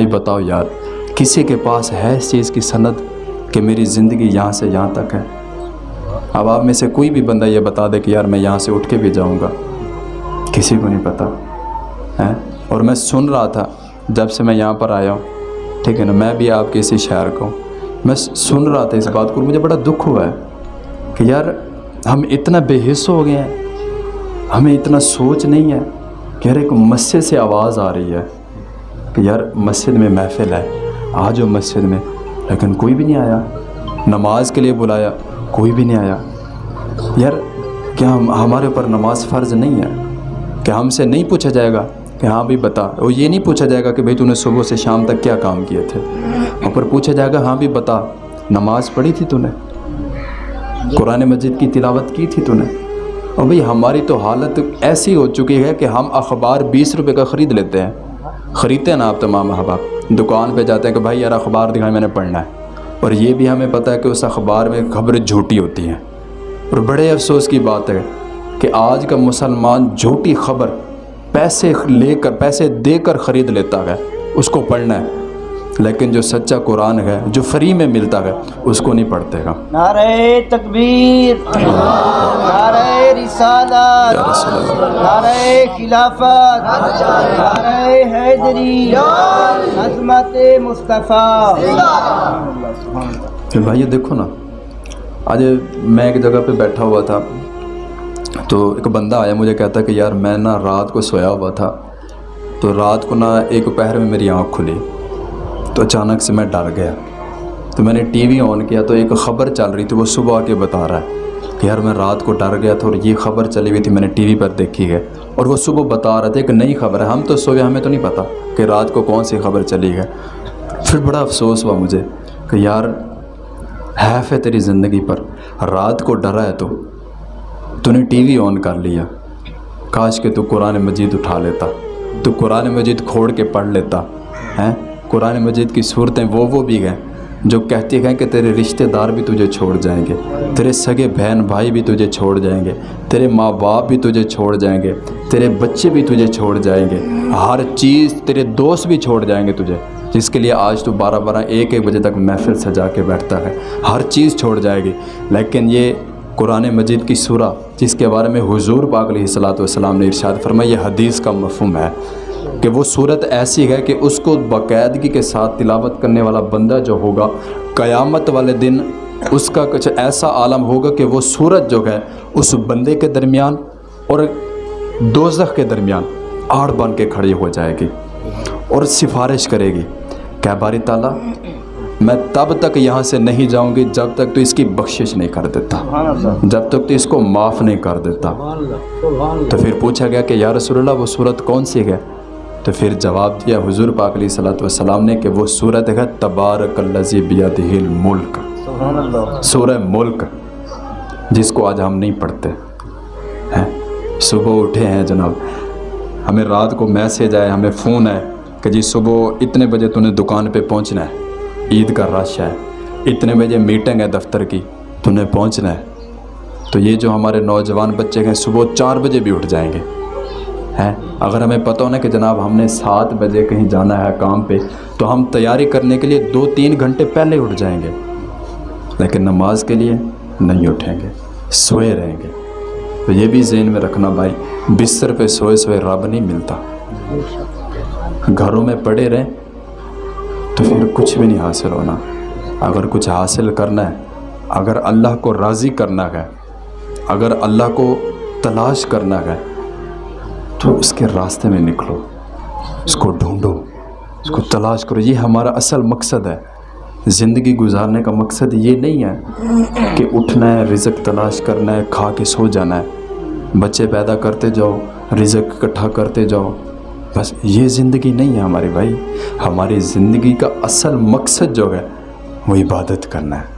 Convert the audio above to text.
बताओ यार, किसी के पास है इस चीज़ की सनद कि मेरी ज़िंदगी यहाँ से यहाँ तक है? अब आप में से कोई भी बंदा ये बता दे कि यार मैं यहाँ से उठ के भी जाऊँगा, किसी को नहीं पता है। और मैं सुन रहा था जब से मैं यहाँ पर आया हूँ, ठीक है ना, मैं भी आपके इसी शहर का हूँ, मैं सुन रहा था इस बात को, मुझे बड़ा दुख हुआ है कि यार हम इतना बेहिस हो गए हैं, हमें इतना सोच नहीं है कि यार एक मस्जिद से आवाज़ आ रही है कि यार मस्जिद में महफिल है, आ जाओ मस्जिद में, लेकिन कोई भी नहीं आया। नमाज के लिए बुलाया, कोई भी नहीं आया। यार क्या हमारे ऊपर नमाज फ़र्ज़ नहीं है? क्या हमसे नहीं पूछा जाएगा कि हाँ भाई बता? और ये नहीं पूछा जाएगा कि भाई तूने सुबह से शाम तक क्या काम किए थे, और पर पूछा जाएगा हाँ भी बता, नमाज पढ़ी थी तूने, कुरान मजीद की तिलावत की थी तूने? और भाई हमारी तो हालत ऐसी हो चुकी है कि हम अखबार 20 रुपये का ख़रीद लेते हैं, ख़रीदते हैं ना आप तमाम अहबाब, दुकान पे जाते हैं कि भाई यार अखबार दिखाएं मैंने पढ़ना है, और ये भी हमें पता है कि उस अखबार में खबरें झूठी होती हैं। और बड़े अफसोस की बात है कि आज का मुसलमान झूठी खबर पैसे देकर ख़रीद लेता है, उसको पढ़ना है, लेकिन जो सच्चा कुरान है जो फ्री में मिलता है उसको नहीं पढ़ते हैं। नारे तकबीर, नारे रिसालत, नारे खिलाफत, नारे हैदरी, अज़मत मुस्तफ़ा। फिर भाई ये देखो ना, आज मैं एक जगह पे बैठा हुआ था तो एक बंदा आया, मुझे कहता कि यार मैं ना रात को सोया हुआ था, तो रात को ना एक पहर में मेरी आँख खुली, तो अचानक से मैं डर गया, तो मैंने टीवी ऑन किया तो एक ख़बर चल रही थी, वो सुबह आके बता रहा है कि यार मैं रात को डर गया था और ये ख़बर चली हुई थी, मैंने टीवी पर देखी है, और वो सुबह बता रहे थे कि नई ख़बर है, हम तो सोए, हमें तो नहीं पता कि रात को कौन सी खबर चली है। फिर बड़ा अफसोस हुआ मुझे कि यार हैफ़ है तेरी ज़िंदगी पर, रात को डरा है तूने टीवी ऑन कर लिया, काश कि तू कुरान मजीद उठा लेता, तू कुरान मजीद खोड़ के पढ़ लेता हैं। कुरान मजीद की सूरतें वो भी हैं जो कहती हैं कि तेरे रिश्तेदार भी तुझे छोड़ जाएंगे, तेरे सगे बहन भाई भी तुझे छोड़ जाएंगे, तेरे माँ बाप भी तुझे छोड़ जाएंगे, तेरे बच्चे भी तुझे छोड़ जाएंगे, हर चीज़, तेरे दोस्त भी छोड़ जाएंगे तुझे, जिसके लिए आज तू 12-12, 1-1 बजे तक महफिल सजा के बैठता है, हर चीज़ छोड़ जाएगी। लेकिन ये कुरान मजीद की सूरा जिसके बारे में हुजूर पाक अलैहिस्सलातु वस्सलाम ने इरशाद फरमाया, ये हदीस का मफ़हूम है कि वो सूरत ऐसी है कि उसको बाकायदगी के साथ तिलावत करने वाला बंदा जो होगा, क़यामत वाले दिन उसका कुछ ऐसा आलम होगा कि वो सूरत जो है उस बंदे के दरमियान और दोज़ख के दरमियान आड़ बन के खड़ी हो जाएगी और सिफारिश करेगी, क्या बारी ताला मैं तब तक यहाँ से नहीं जाऊँगी जब तक तो इसकी बख्शिश नहीं कर देता, जब तक तो इसको माफ़ नहीं कर देता। तो फिर पूछा गया कि या रसूलल्लाह वो सूरत कौन सी है? तो फिर जवाब दिया हुजूर पाक अलैहिस्सलातु वस्सलाम ने कि वो सूरत है तबारकल्लज़ी बियदिहिल मुल्क, सूरह मुल्क, जिसको आज हम नहीं पढ़ते हैं। सुबह उठे हैं जनाब, हमें रात को मैसेज आए, हमें फ़ोन है कि जी सुबह इतने बजे तूने दुकान पे पहुंचना है, ईद का रश है, इतने बजे मीटिंग है दफ्तर की, तूने पहुंचना है। तो ये जो हमारे नौजवान बच्चे हैं सुबह 4 बजे भी उठ जाएंगे हैं। अगर हमें पता हो ना कि जनाब हमने 7 बजे कहीं जाना है काम पे, तो हम तैयारी करने के लिए 2-3 घंटे पहले उठ जाएंगे, लेकिन नमाज के लिए नहीं उठेंगे, सोए रहेंगे। तो ये भी ज़हन में रखना भाई, बिस्तर पे सोए सोए रब नहीं मिलता। घरों में पड़े रहें तो फिर कुछ भी नहीं हासिल होना। अगर कुछ हासिल करना है, अगर अल्लाह को राज़ी करना है, अगर अल्लाह को तलाश करना है, तो उसके रास्ते में निकलो, उसको ढूंढो, उसको तलाश करो। ये हमारा असल मकसद है। ज़िंदगी गुजारने का मकसद ये नहीं है कि उठना है, रिज़्क़ तलाश करना है, खा के सो जाना है, बच्चे पैदा करते जाओ, रिज़्क़ इकट्ठा करते जाओ, बस ये ज़िंदगी नहीं है हमारी भाई। हमारी ज़िंदगी का असल मकसद जो है वो इबादत करना है।